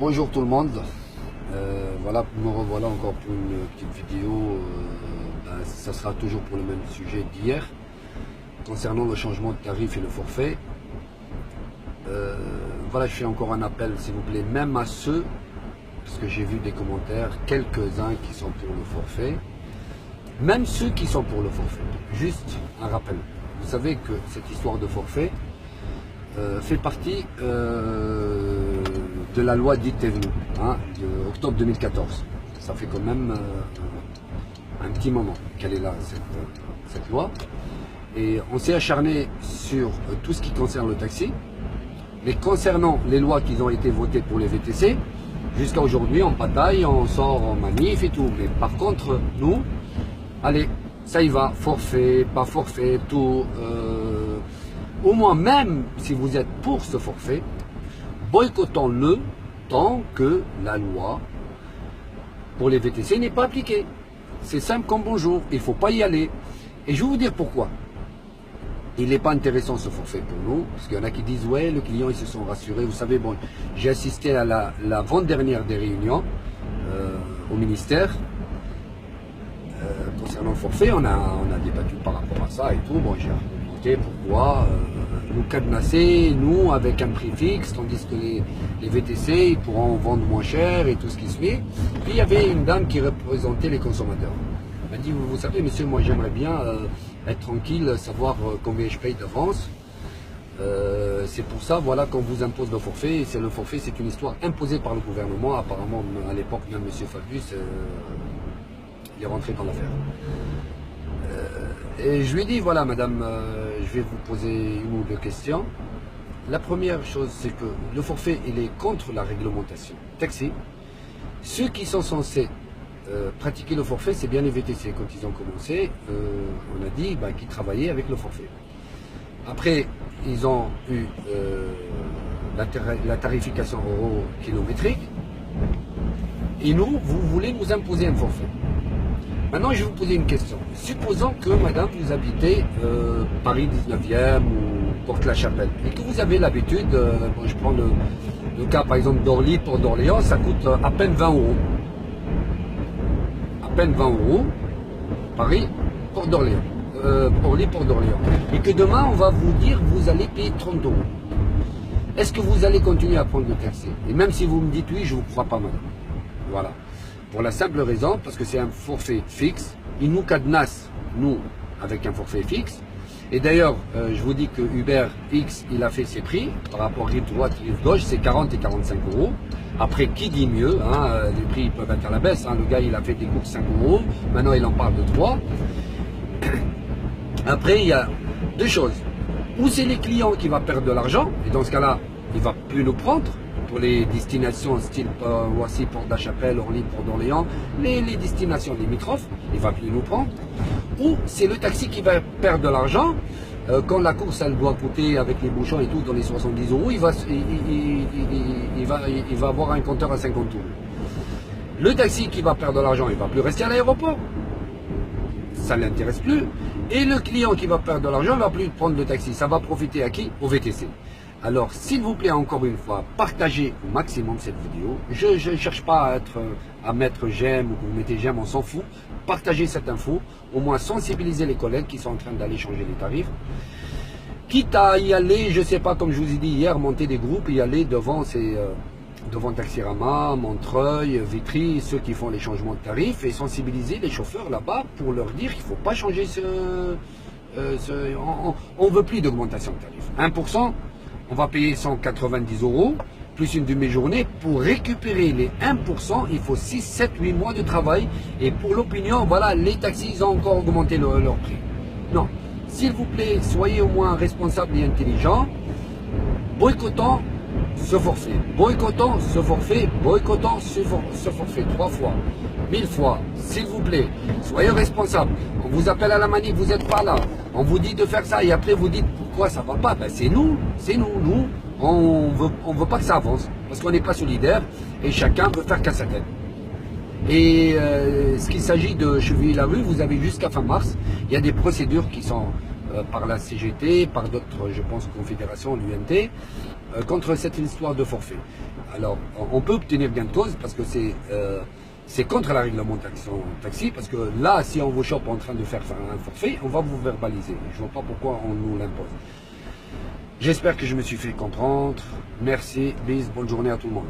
Bonjour tout le monde, voilà, me revoilà encore pour une petite vidéo, ça sera toujours pour le même sujet d'hier, concernant le changement de tarif et le forfait. Voilà, je fais encore un appel s'il vous plaît, même à ceux, parce que j'ai vu des commentaires, quelques-uns qui sont pour le forfait, même ceux qui sont pour le forfait, juste un rappel. Vous savez que cette histoire de forfait fait partie de la loi dite Thévenoud, de octobre 2014. Ça fait quand même un petit moment qu'elle est là, cette loi. Et on s'est acharné sur tout ce qui concerne le taxi. Mais concernant les lois qui ont été votées pour les VTC, jusqu'à aujourd'hui, on bataille, on sort en manif et tout. Mais par contre, nous, allez, ça y va, forfait, pas forfait, tout. Au moins, même si vous êtes pour ce forfait, boycottons-le tant que la loi pour les VTC n'est pas appliquée. C'est simple comme bonjour, il ne faut pas y aller. Et je vais vous dire pourquoi. Il n'est pas intéressant ce forfait pour nous, parce qu'il y en a qui disent ouais, le client ils se sont rassurés. Vous savez, bon, j'ai assisté à l'avant-dernière des réunions au ministère concernant le forfait. On a débattu par rapport à ça et tout. Bon, j'ai argumenté pourquoi nous cadenasser, nous, avec un prix fixe, tandis que les VTC ils pourront vendre moins cher et tout ce qui suit. Puis il y avait une dame qui représentait les consommateurs. Elle m'a dit, vous savez, monsieur, moi j'aimerais bien être tranquille, savoir combien je paye d'avance. C'est pour ça, voilà, qu'on vous impose le forfait. Le forfait, c'est une histoire imposée par le gouvernement. Apparemment, à l'époque, même monsieur Fabius, il est rentré dans l'affaire. Et je lui ai dit, voilà, madame, je vais vous poser une ou deux questions. La première chose, c'est que le forfait, il est contre la réglementation taxi. Ceux qui sont censés pratiquer le forfait, c'est bien les VTC. Quand ils ont commencé, on a dit qu'ils travaillaient avec le forfait. Après, ils ont eu la tarification euro-kilométrique. Et nous, vous voulez nous imposer un forfait. Maintenant, je vais vous poser une question. Supposons que, madame, vous habitez Paris 19e ou Porte-la-Chapelle et que vous avez l'habitude, je prends le cas par exemple d'Orly, Port d'Orléans, ça coûte à peine 20 euros. À peine 20 euros, Paris, Port d'Orléans. Orly, Port d'Orléans. Et que demain, on va vous dire vous allez payer 30 euros. Est-ce que vous allez continuer à prendre le taxi? Et même si vous me dites oui, je ne vous crois pas, madame. Voilà. Pour la simple raison, parce que c'est un forfait fixe. Il nous cadenasse, nous, avec un forfait fixe. Et d'ailleurs, je vous dis que Uber X, il a fait ses prix. Par rapport à rive droite, rive gauche, c'est 40 et 45 euros. Après, qui dit mieux, les prix peuvent être à la baisse. Le gars, il a fait des cours de 5 euros. Maintenant, il en parle de 3. Après, il y a deux choses. Ou c'est les clients qui vont perdre de l'argent. Et dans ce cas-là, il ne va plus nous prendre. Pour les destinations style voici Porte-la-Chapelle, Orly, Port d'Orléans, les destinations limitrophes, il ne va plus nous prendre. Ou c'est le taxi qui va perdre de l'argent. Quand la course elle doit coûter avec les bouchons et tout dans les 70 euros, il va avoir un compteur à 50 euros. Le taxi qui va perdre de l'argent, il ne va plus rester à l'aéroport. Ça ne l'intéresse plus. Et le client qui va perdre de l'argent ne va plus prendre le taxi. Ça va profiter à qui? Au VTC. Alors, s'il vous plaît, encore une fois, partagez au maximum cette vidéo. Je ne cherche pas à mettre j'aime ou que vous mettez j'aime, on s'en fout. Partagez cette info, au moins sensibiliser les collègues qui sont en train d'aller changer les tarifs. Quitte à y aller, je ne sais pas, comme je vous ai dit hier, monter des groupes, y aller devant Taxirama, Montreuil, Vitry, ceux qui font les changements de tarifs, et sensibiliser les chauffeurs là-bas pour leur dire qu'il ne faut pas changer on ne veut plus d'augmentation de tarifs. 1%, on va payer 190 euros, plus une demi-journée. Pour récupérer les 1%, il faut 6, 7, 8 mois de travail. Et pour l'opinion, voilà, les taxis, ils ont encore augmenté leur prix. Non, s'il vous plaît, soyez au moins responsables et intelligents. Boycottons ce forfait. Boycottons ce forfait. Boycottons ce forfait 3 fois, 1000 fois. S'il vous plaît, soyez responsables. On vous appelle à la manif, vous n'êtes pas là. On vous dit de faire ça et après vous dites pourquoi ça ne va pas. C'est nous, nous. On veut pas que ça avance parce qu'on n'est pas solidaire et chacun veut faire qu'à sa tête. Et ce qu'il s'agit de cheviller la rue, vous avez jusqu'à fin mars. Il y a des procédures qui sont par la CGT, par d'autres, je pense, confédérations, l'UMT, contre cette histoire de forfait. Alors, on peut obtenir gain de cause parce que c'est contre la réglementation taxi, parce que là, si on vous chope en train de faire un forfait, on va vous verbaliser. Je ne vois pas pourquoi on nous l'impose. J'espère que je me suis fait comprendre. Merci, bis, bonne journée à tout le monde.